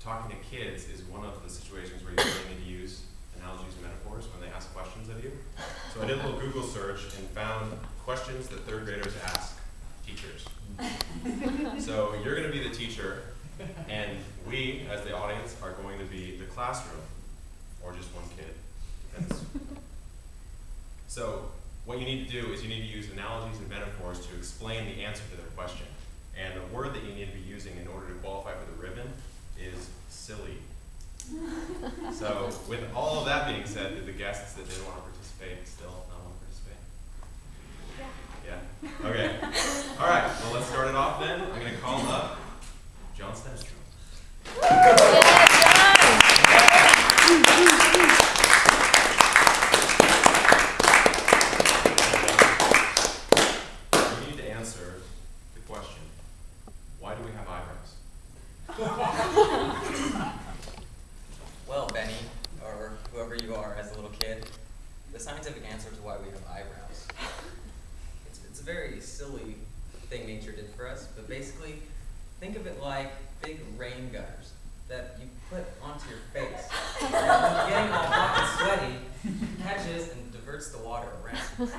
talking to kids is one of the situations where you really need to use analogies and metaphors when they ask questions of you. So I did a little Google search and found questions that third graders ask teachers. So you're going to be the teacher, and we, as the audience, are going to be the classroom, or just one kid. Depends. So what you need to do is you need to use analogies and metaphors to explain the answer to their question. And the word that you need to be using in order to qualify for the ribbon is silly. So with all of that being said, do the guests that didn't want to participate still not want to participate? Yeah? Okay. All right, well, let's start it off then. I'm going to call up John Stenstrom. You need to answer the question, why do we have eyebrows? Well, Benny, or whoever you are as a little kid, the scientific answer to why we have eyebrows. It's a very silly thing nature did for us, but basically, think of it like big rain gutters that you put onto your face. And when getting all hot and sweaty, catches and diverts the water around.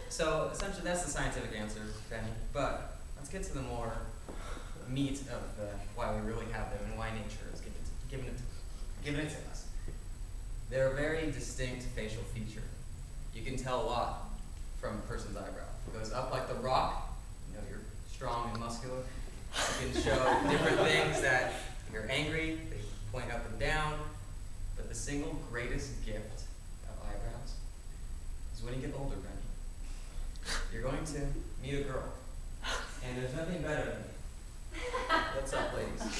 So essentially, that's the scientific answer, Benny. But let's get to the more meat of why we really have them and why nature is giving it to us. They're a very distinct facial feature. You can tell a lot from a person's eyebrow. It goes up like the rock, you know, you're strong and muscular. You can show different things that you're angry, they point up and down. But the single greatest gift of eyebrows is when you get older, Benny. You're going to meet a girl, and there's nothing better than me. What's up, ladies? Let's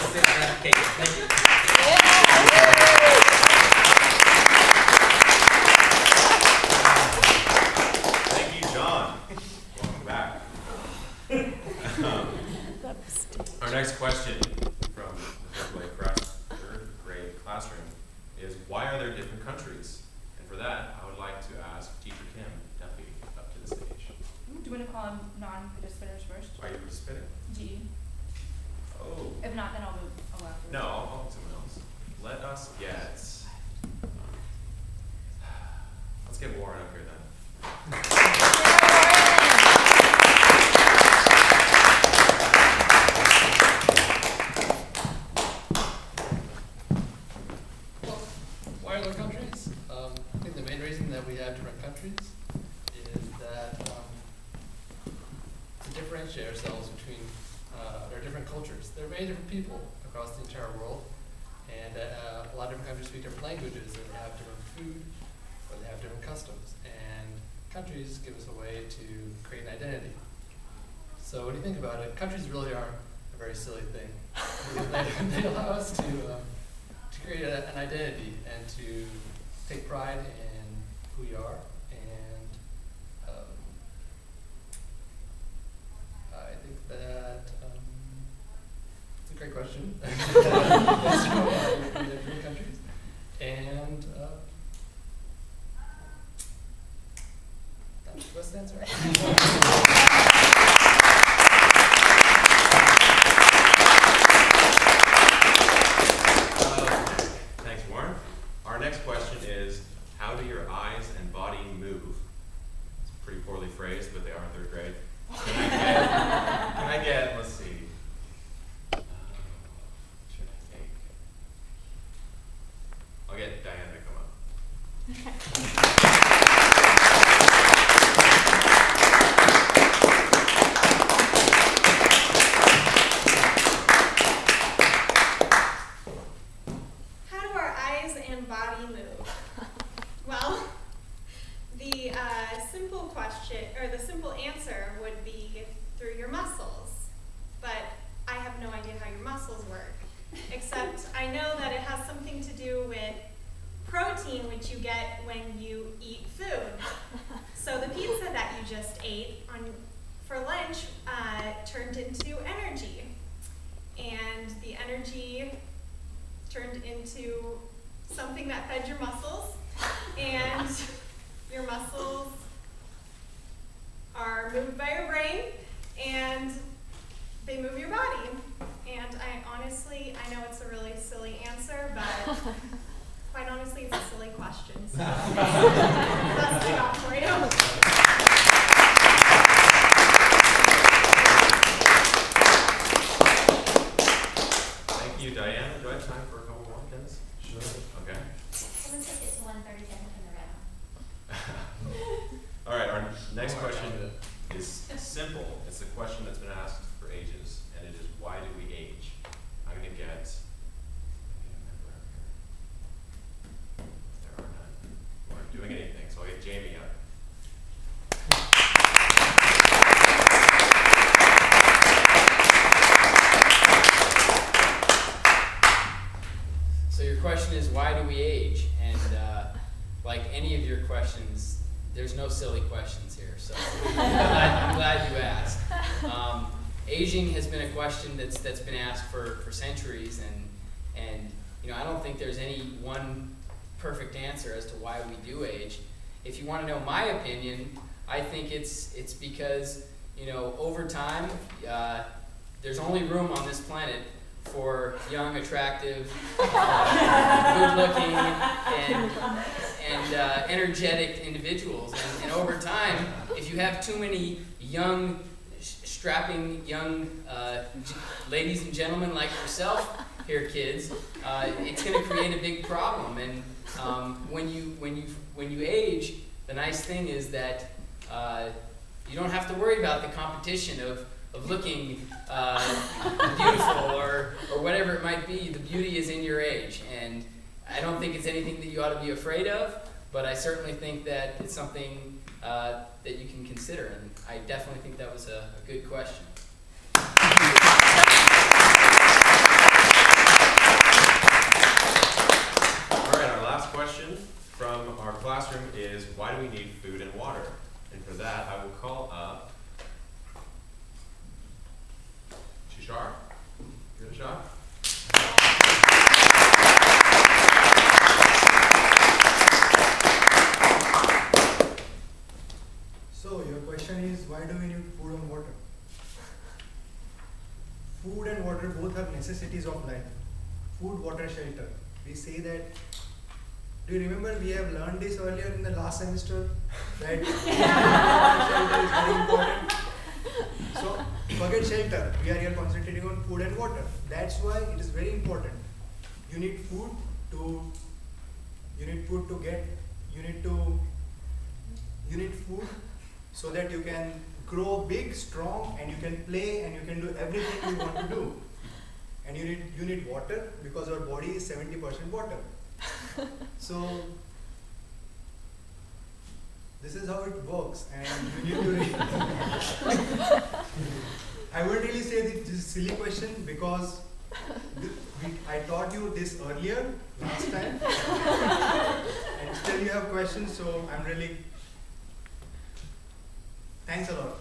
sit down. Okay, thank you. Thank you, John. Welcome back. Our next question from the third grade classroom is, why are there different countries? And for that, I would like to ask Teacher Kim Duffy up to the stage. Do you want to call them non-participators first? Why are you participating? G. Oh. If not, then I'll after. No, I'll pick someone else. Let us get... Let's get Warren up here then. Why are there countries? I think the main reason that we have different countries is that to differentiate ourselves between our different cultures. There are many different people across the entire world, and a lot of different countries speak different languages, and they have different food, or they have different customs. And countries give us a way to create an identity. So when you think about it, countries really are a very silly thing. They allow us to create an identity and to take pride in who we are. And I think that it's a great question. Different countries. And that's the best answer. Thanks, Warren. Our next question is, how do your eyes and body move? It's pretty poorly phrased, but they are in third grade. Can I get, let's see. What should I take? I'll get Diana to come up. How do our eyes and body move? Well, the simple question, or the simple answer would be through your muscles. But I have no idea how your muscles work, except I know that it has something to do with protein, which you get when you eat food. So the pizza that you just ate for lunch turned into energy. And the energy turned into something that fed your muscles. And your muscles are moved by your brain, and they move your body. And I honestly honestly, I know it's a really silly answer, but quite honestly, it's a silly question. So that's it out for you. Thank you, Diana. Do I have time for a couple more, Dennis? Sure. Okay. Someone took it to 1:37 in the round. All right, our next question is simple. It's a question that's been asked for ages, and it is, why do we age? I'm going to get, there are none who aren't doing anything, so I'll get Jamie up. So your question is, why do we age? And like any of your questions, there's no silly questions here, so I'm glad you asked. Aging has been a question that's been asked for centuries, and you know, I don't think there's any one perfect answer as to why we do age. If you want to know my opinion, I think it's because, you know, over time, there's only room on this planet for young, attractive, good-looking, and energetic individuals. And over time, if you have too many young, strapping young ladies and gentlemen like yourself here, kids, it's going to create a big problem. And when you age, the nice thing is that you don't have to worry about the competition of looking beautiful or whatever it might be. The beauty is in your age, and I don't think it's anything that you ought to be afraid of, but I certainly think that it's something that you can consider, and I definitely think that was a good question. All right, our last question from our classroom is, why do we need food and water? And for that, I will call up Shishar. Give it a shot. So your question is, why do we need food and water? Food and water both are necessities of life. Food, water, shelter. We say that. Do you remember we have learned this earlier in the last semester? That shelter is very important. So forget shelter. We are here concentrating on food and water. That's why it is very important. You need food to get. You need food so that you can grow big, strong, and you can play and you can do everything you want to do. And you need water because your body is 70% water. So this is how it works, and you need to I wouldn't really say this is a silly question because I taught you this earlier, last time, and still you have questions, so I'm really, thanks a lot.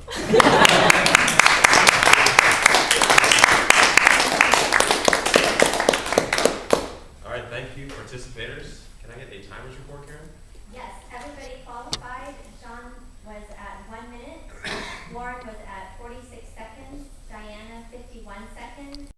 All right, thank you, participators. Can I get a timer's report, Karen? Yes, everybody qualified. John was at 1 minute. Warren was at 46 seconds. Diana, 51 seconds.